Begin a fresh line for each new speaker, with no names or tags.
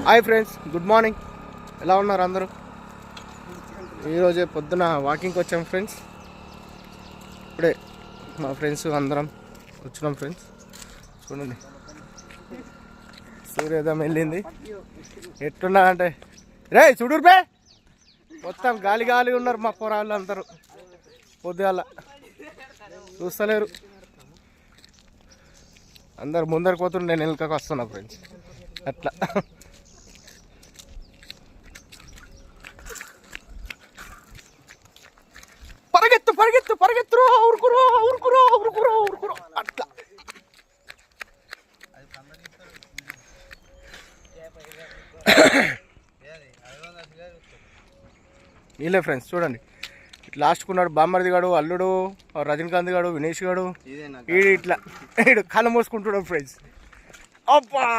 Hi friends, good morning. ఎలా ఉన్నారు అందరూ? ఈరోజే పొద్దున వాకింగ్కి వచ్చాం ఫ్రెండ్స్. ఇప్పుడే మా ఫ్రెండ్స్ అందరం వచ్చినాం ఫ్రెండ్స్. చూడండి సూర్యోదయం వెళ్ళింది. ఎట్టున్నారంటే రే చూడుర్పే, మొత్తం గాలి గాలి ఉన్నారు మా పొరాళ్ళు అందరూ. పొద్దుగాల చూస్తలేరు, అందరు ముందరికి పోతుండే, నేను వెనుకకు వస్తున్నా ఫ్రెండ్స్. అట్లా పరిగెత్తు పరిగెత్తు పరిగెత్తురో, ఊరుకురో ఊరుకురో ఊరుకురో ఊరుకురో అట్లా. వీళ్ళే ఫ్రెండ్స్ చూడండి, లాస్ట్కు ఉన్నాడు బామ్మర్ది గాడు, అల్లుడు, రజనీకాంత్ గాడు, వినేష్ గాడు. ఇట్లా కళ్ళు మోసుకుంటున్నాడు ఫ్రెండ్స్. అబ్బా